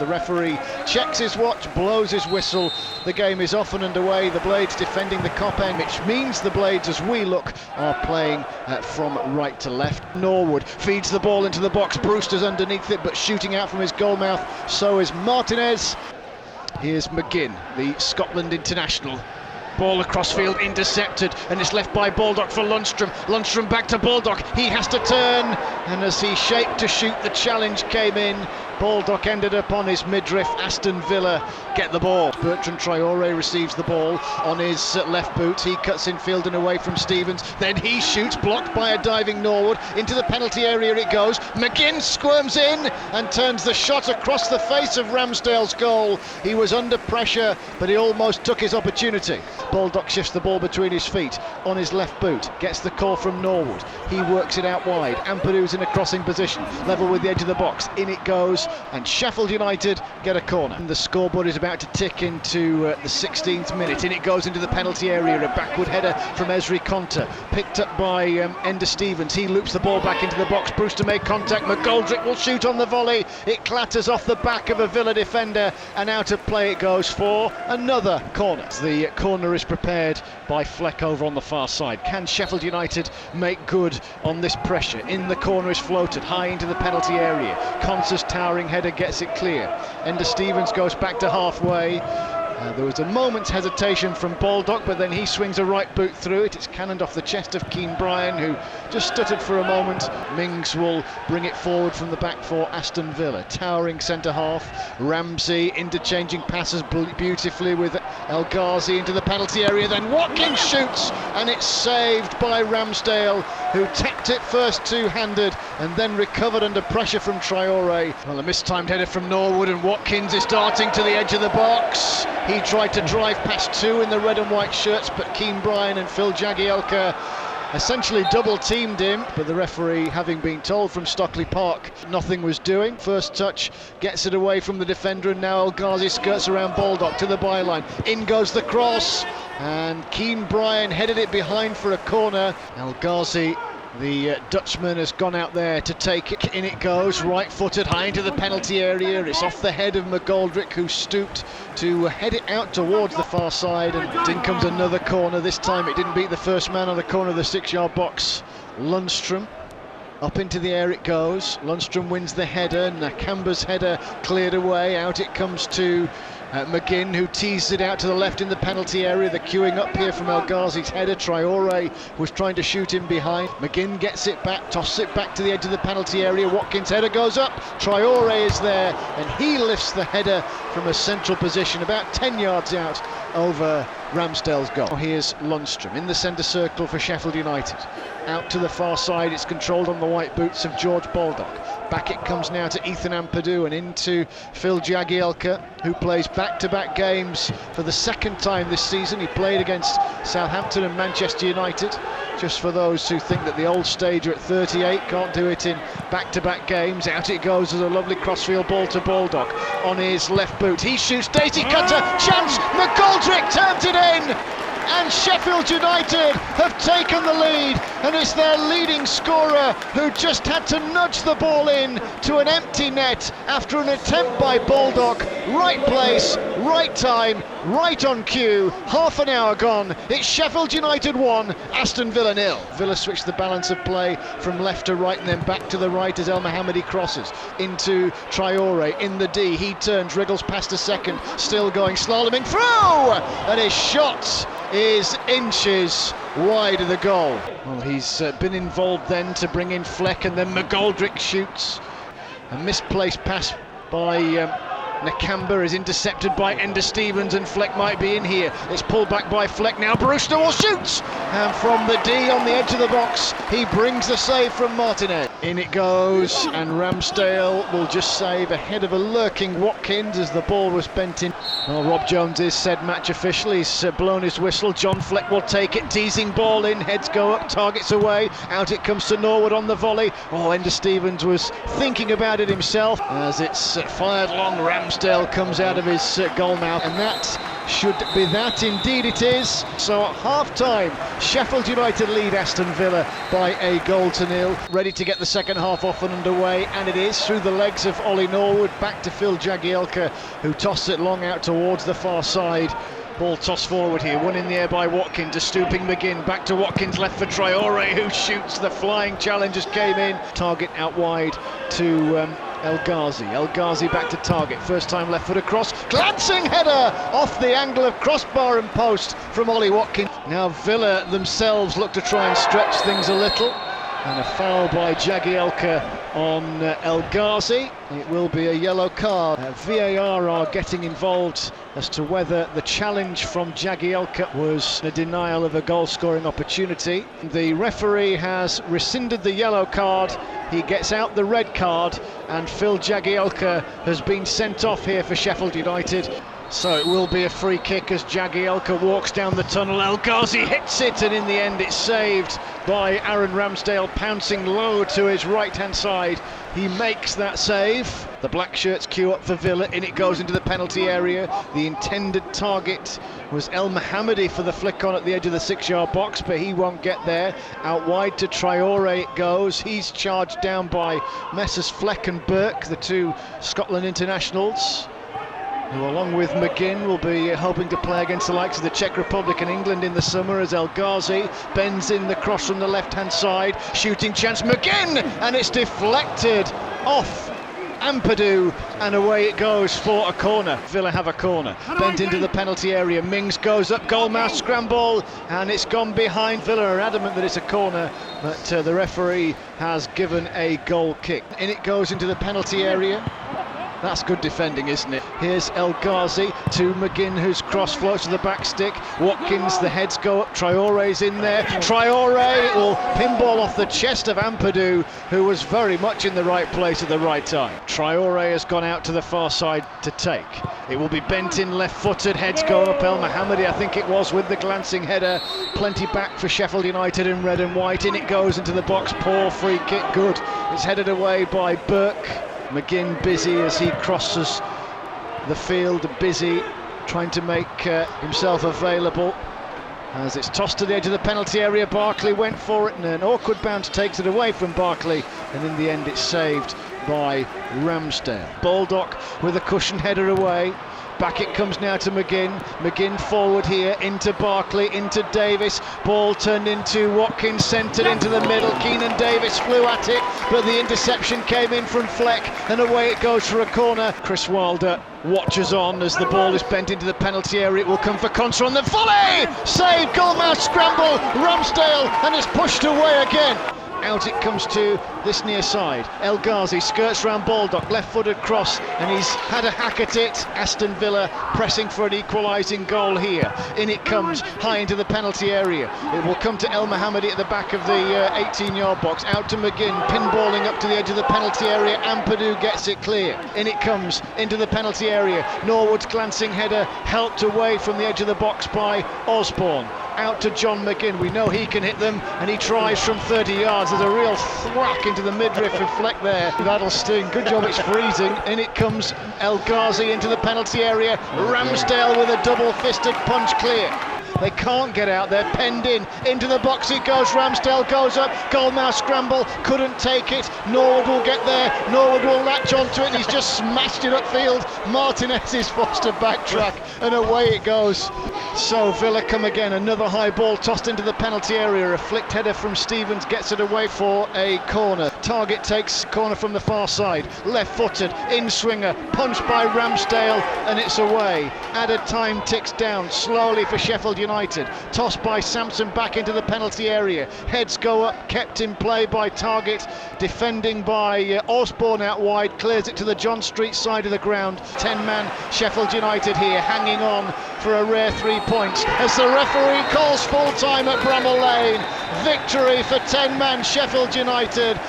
The referee checks his watch, blows his whistle. The game is off and underway. The Blades defending the Kop end, which means the Blades, as we look, are playing from right to left. Norwood feeds the ball into the box. Brewster's underneath it, but shooting out from his goal mouth. So is Martinez. Here's McGinn, the Scotland international. Ball across field, intercepted, and it's left by Baldock for Lundstrom. Lundstrom back to Baldock. He has to turn, and as he shaped to shoot, the challenge came in. Baldock ended up on his midriff. Aston Villa get the ball. Bertrand Traoré receives the ball on his left boot. He cuts in field and away from Stevens. Then he shoots, blocked by a diving Norwood. Into the penalty area it goes. McGinn squirms in and turns the shot across the face of Ramsdale's goal. He was under pressure, but he almost took his opportunity. Baldock shifts the ball between his feet on his left boot. Gets the call from Norwood. He works it out wide. Ampadu's in a crossing position. Level with the edge of the box. In it goes. And Sheffield United get a corner. And the scoreboard is about to tick into the 16th minute. In it goes into the penalty area. A backward header from Ezri Konta, picked up by Ender Stevens. He loops the ball back into the box. Brewster made contact. McGoldrick will shoot on the volley. It clatters off the back of a Villa defender, and out of play it goes for another corner. The corner is prepared by Fleck over on the far side. Can Sheffield United make good on this pressure? In the corner is floated high into the penalty area. Konta's towering header gets it clear. Ender Stevens goes back to halfway. There was a moment's hesitation from Baldock, but then he swings a right boot through it. It's cannoned off the chest of Keane Bryan, who just stuttered for a moment. Mings will bring it forward from the back for Aston Villa. Towering centre half. Ramsey interchanging passes beautifully with El Ghazi into the penalty area. Then Watkins shoots, and it's saved by Ramsdale, who tapped it first two-handed and then recovered under pressure from Traoré. Well, a mistimed header from Norwood, and Watkins is darting to the edge of the box. He tried to drive past two in the red and white shirts, but Keane Bryan and Phil Jagielka essentially double-teamed him. But the referee, having been told from Stockley Park nothing was doing, first touch gets it away from the defender, and now El Ghazi skirts around Baldock to the byline. In goes the cross, and Keane Bryan headed it behind for a corner. El Ghazi, the Dutchman, has gone out there to take it. In it goes, right-footed, high into the penalty area. It's off the head of McGoldrick, who stooped to head it out towards the far side, and in comes another corner. This time it didn't beat the first man on the corner of the 6-yard box. Lundstrom, up into the air it goes. Lundstrom wins the header. Nakamba's header cleared away. Out it comes to McGinn, who teased it out to the left in the penalty area. The queuing up here from El Ghazi's header. Traoré was trying to shoot in behind. McGinn gets it back, tosses it back to the edge of the penalty area. Watkins' header goes up. Traoré is there, and he lifts the header from a central position about 10 yards out over Ramsdale's goal. Here's Lundstrom in the centre circle for Sheffield United. Out to the far side, it's controlled on the white boots of George Baldock. Back it comes now to Ethan Ampadu and into Phil Jagielka, who plays back-to-back games for the second time this season. He played against Southampton and Manchester United. Just for those who think that the old stager at 38 can't do it in back-to-back games. Out it goes as a lovely crossfield ball to Baldock on his left boot. He shoots, Daisy cutter, chance, McGoldrick turns it in! And Sheffield United have taken the lead, and it's their leading scorer who just had to nudge the ball in to an empty net after an attempt by Baldock. Right place, right time, right on cue. Half an hour gone. It's Sheffield United 1, Aston Villa 0. Villa switched the balance of play from left to right and then back to the right as El Mohammadi crosses into Traoré in the D. He turns, wriggles past a second, still going, slaloming through, and his shot is inches wide of the goal. Well, he's been involved then to bring in Fleck, and then McGoldrick shoots. A misplaced pass by Nakamba is intercepted by Ender Stevens, and Fleck might be in here. It's pulled back by Fleck now. Brewster will shoot, and from the D on the edge of the box, he brings the save from Martinez. In it goes, and Ramsdale will just save ahead of a lurking Watkins as the ball was bent in. Well, Rob Jones is said match official. He's blown his whistle. John Fleck will take it, teasing ball in, heads go up, targets away. Out it comes to Norwood on the volley. Oh, Ender Stevens was thinking about it himself as it's fired long. Ramsdale Ramsdale comes out of his goal mouth, and that should be that. Indeed it is. So at half-time, Sheffield United lead Aston Villa by a 1-0. Ready to get the second half off and underway, and it is through the legs of Ollie Norwood, back to Phil Jagielka, who tosses it long out towards the far side. Ball tossed forward here, one in the air by Watkins, a stooping McGinn, back to Watkins, left for Traore, who shoots. The flying challengers came in. Target out wide to El Ghazi. El Ghazi back to Target, first time left foot across, glancing header off the angle of crossbar and post from Ollie Watkins. Now Villa themselves look to try and stretch things a little, and a foul by Jagielka on El Ghazi. It will be a yellow card. VAR are getting involved as to whether the challenge from Jagielka was a denial of a goal-scoring opportunity. The referee has rescinded the yellow card. He gets out the red card, and Phil Jagielka has been sent off here for Sheffield United. So it will be a free kick as Jagielka walks down the tunnel. El Ghazi hits it, and in the end it's saved by Aaron Ramsdale, pouncing low to his right-hand side. He makes that save. The black shirts queue up for Villa. In it goes into the penalty area. The intended target was El Mohammadi for the flick on at the edge of the 6-yard box, but he won't get there. Out wide to Traore it goes. He's charged down by Messrs Fleck and Burke, the two Scotland internationals, who along with McGinn will be hoping to play against the likes of the Czech Republic and England in the summer, as El Ghazi bends in the cross from the left-hand side. Shooting chance, McGinn, and it's deflected off Ampadu, and away it goes for a corner. Villa have a corner. Bent into the penalty area. Mings goes up, goalmouth scramble, and it's gone behind. Villa are adamant that it's a corner, but the referee has given a goal kick. In it goes into the penalty area. That's good defending, isn't it? Here's El Ghazi to McGinn, whose cross floats to the back stick. Watkins, the heads go up. Traore's in there. Traore will pinball off the chest of Ampadu, who was very much in the right place at the right time. Traore has gone out to the far side to take. It will be bent in left-footed. Heads go up. El Mohammadi, I think it was, with the glancing header. Plenty back for Sheffield United in red and white. In it goes into the box. Poor free kick. Good. It's headed away by Burke. McGinn busy as he crosses the field, busy trying to make himself available. As it's tossed to the edge of the penalty area, Barkley went for it, and an awkward bounce takes it away from Barkley, and in the end it's saved by Ramsdale. Baldock with a cushion header away. Back it comes now to McGinn. McGinn forward here, into Barkley, into Davis. Ball turned into Watkins, centred into the middle. Keenan Davis flew at it, but the interception came in from Fleck, and away it goes for a corner. Chris Wilder watches on as the ball is bent into the penalty area. It will come for Contra on the volley! Saved, goalmouth scramble, Ramsdale, and it's pushed away again. Out it comes to this near side. El Ghazi skirts round Baldock, left-footed cross, and he's had a hack at it. Aston Villa pressing for an equalising goal here. In it comes, high into the penalty area. It will come to El Mohammadi at the back of the 18-yard box. Out to McGinn, pinballing up to the edge of the penalty area. Ampadu gets it clear. In it comes, into the penalty area. Norwood's glancing header, helped away from the edge of the box by Osborne. Out to John McGinn. We know he can hit them, and he tries from 30 yards. There's a real thwack into the midriff of Fleck there. That'll sting. Good job it's freezing. In it comes El Ghazi into the penalty area. Ramsdale with a double-fisted punch clear. They can't get out, they're penned in. Into the box it goes, Ramsdale goes up, goalmouth scramble, couldn't take it. Norwood will get there, Norwood will latch onto it, and he's just smashed it upfield. Martinez is forced to backtrack, and away it goes. So Villa come again, another high ball tossed into the penalty area. A flicked header from Stevens gets it away for a corner. Target takes corner from the far side, left-footed, in-swinger, punched by Ramsdale, and it's away. Added time ticks down slowly for Sheffield United. Tossed by Sampson back into the penalty area. Heads go up, kept in play by Target. Defending by Osborne out wide, clears it to the John Street side of the ground. 10-man Sheffield United here, hanging on for a rare 3 points as the referee calls full time at Bramall Lane. Victory for 10-man Sheffield United.